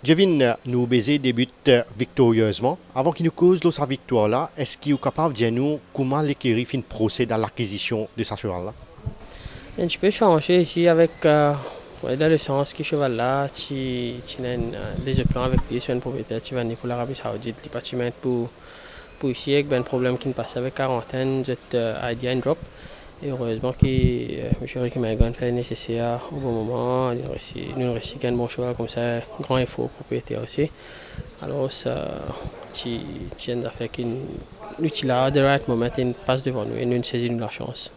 Jevin nous baiser débute victorieusement. Avant qu'il nous cause sa victoire là, est-ce qu'il est capable de dire nous comment l'écurie fin procède à l'acquisition de sa cheval là? Et tu peux changer ici avec ouais, dans le sens que cheval là, tu as des plans avec lui sur une propriété, tu vas aller pour l'Arabie Saoudite, tu pas tu mets pour ici avec un problème qui ne passe avec quarantaine, cette idea and drop. Et heureusement que M. Ricky Magan fait le nécessaire au bon moment, nous réussi un bon cheval comme ça, grand effort propriétaire aussi. Alors ça, tu tiens à faire qu'il l'utilise à the right moment et il passe devant nous et nous saisissons la chance.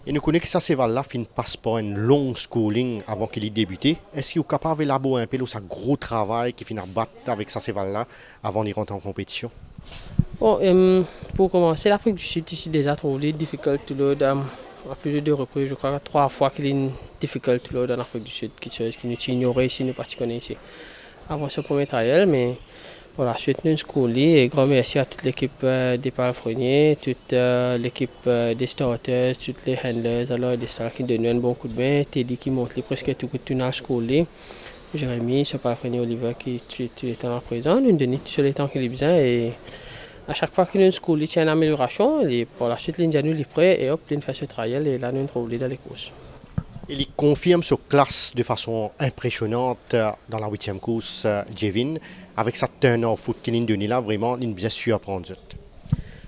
Et nous connaissons que sa cheval là fin passe par une longue schooling avant qu'il ait débuté. Est-ce qu'il est capable d'élaborer un peu sa gros travail qui finit à battre avec sa cheval là avant d'y rentrer en compétition? Bon, pour commencer, l'Afrique du Sud ici déjà trouvé difficile to load à plus de deux reprises, je crois, trois fois qu'il est une difficile to load en Afrique du Sud, quelque chose qui nous ignorait ici, nous pas connaissons ici. Avant ce premier trial, mais voilà, suite nous scoli et grand merci à toute l'équipe des palefreniers, toute l'équipe des starters, toutes les handlers, alors des stars qui donnent un bon coup de main, Teddy qui monte presque tout que tu n'as scoli, Jérémy, ce palefrenier Oliver qui tu es en présent, nous donnons sur les temps qu'il est besoin et à chaque fois qu'il y a une school, il y a une amélioration, et pour la suite, l'Indian est prêt et hop, il fait ce trial et là, nous trouve dans les courses. Il confirme sa classe de façon impressionnante dans la 8e course, Jevin, avec sa turn-off foot qu'il a donné là, vraiment, il bien surprendre.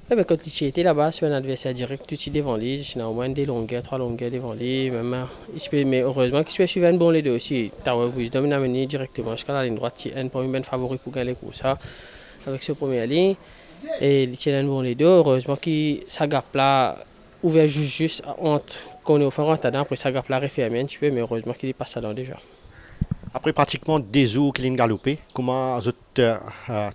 Ouais, ben, quand il était là-bas, c'est un adversaire direct, tout est devant lui, il a au moins des longueurs, trois longueurs devant lui, même, mais heureusement qu'il suit un bon les deux aussi. Tower Wisdom, il a mené directement jusqu'à la ligne droite, il a un bon favori pour gagner les courses, avec ce premier ligne. Et il tient bon les deux. Heureusement que sa gap là ouvert juste entre qu'on est au fond dedans après sa gap là refermée un petit peu mais heureusement qu'il est passé là déjà. Après pratiquement des jours qu'il a galopé, comment vous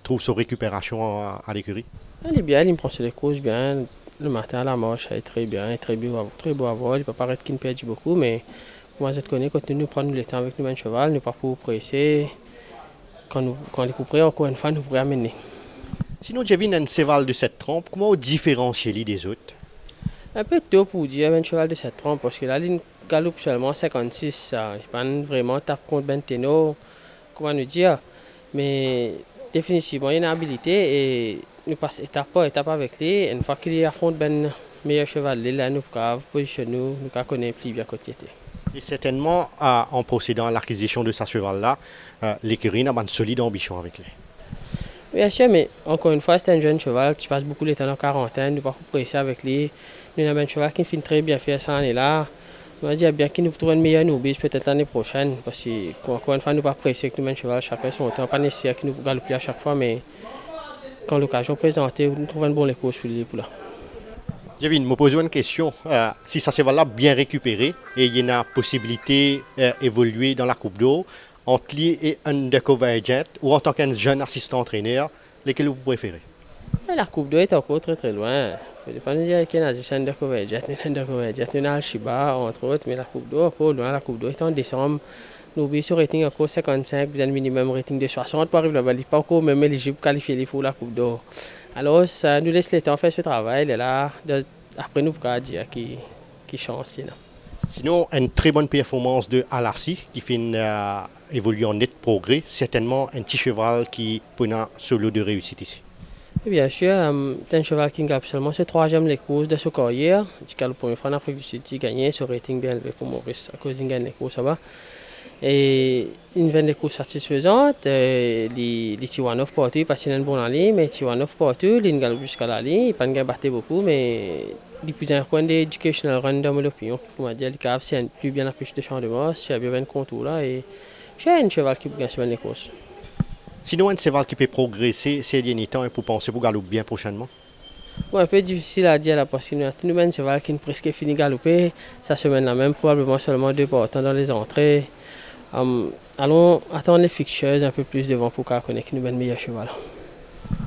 trouve sa récupération à l'écurie? Il est bien, il prend ses courses bien. Le matin à la marche, il est très bien, très beau à voir. Il ne peut paraître qu'il perd beaucoup, mais moi je connais quand nous prenons le temps avec nous un cheval, nous pas pour presser. Quand il est pour près, encore une fois, nous pourrions amener. Sinon, Jevin a un cheval de cette trempe, comment vous différenciez-les des autres? Un peu tôt pour dire un cheval de cette trompe parce que là, il galope seulement 56. Il n'est pas vraiment tape contre Benteno, comment nous dire. Mais définitivement, il a une habilité et nous passons étape par étape avec lui. Une fois qu'il affronte ben meilleur cheval, là, nous pouvons positionner, nous connaissons plus bien côté. Et certainement, en procédant à l'acquisition de ce cheval-là, l'écurie a une solide ambition avec lui. Bien sûr, mais encore une fois, c'est un jeune cheval qui passe beaucoup de temps en quarantaine, nous ne pouvons pas presser avec lui. Nous avons un cheval qui finit très bien fait cette année-là. On va dire bien qu'il nous trouve une meilleure novice peut-être l'année prochaine. Parce que, encore une fois, nous ne pouvons pas presser avec nous un cheval chacun son temps. Pas nécessaire qu'il nous galope à chaque fois, mais quand l'occasion est présentée, nous trouvons un bon course pour lui. Jevin, me pose une question. Si ce cheval-là bien récupéré et il y a une possibilité d'évoluer dans la Coupe d'eau, entre lui et Undercover Agent ou en tant qu'un jeune assistant entraîneur, lesquels vous préférez? La Coupe d'eau est encore très très loin. Il ne faut pas dire qu'il y a un Undercover Jet, nous avons Shiba entre autres, mais la Coupe d'eau est encore loin. La Coupe d'eau est en décembre. Nous avons sur rating encore 55, vous avez un minimum rating de 60 pour arriver là-bas. Il n'est pas encore même éligible pour qualifier pour la Coupe d'eau. Alors ça nous laisse le temps de faire ce travail. Et là, après nous pourrons dire qui chance. Sinon, une très bonne performance de Alassi qui fait évoluer en net progrès. Certainement un petit cheval qui peut un solo de réussite ici. Et bien sûr, c'est un cheval qui gagne seulement ce troisième les courses de sa carrière. Il a la première fois en Afrique du Sud, il a gagné ce rating bien élevé pour Maurice à cause qu'il gagne les courses là-bas. Et il vient des courses satisfaisantes. Les Tiwanov partout, parce qu'il a une bonne allée, mais Tiwanov partout, il gagne jusqu'à la ligne. Il n'a pas battu beaucoup, mais il plus un coin d'éducational run dans l'opinion. On va dire qu'il a plus bien affiché de champ de masse, il a bien un contour là. Et c'est un cheval qui gagne souvent les courses. Sinon, un cheval qui peut progresser ces derniers temps et pour penser pour galoper bien prochainement? Bon, un peu difficile à dire là parce que nous avons un cheval qui est presque fini de galoper. Cette semaine-là même, probablement seulement deux partants dans les entrées. Allons attendre les fixtures un peu plus devant pour qu'on connaisse nous avons un meilleur cheval.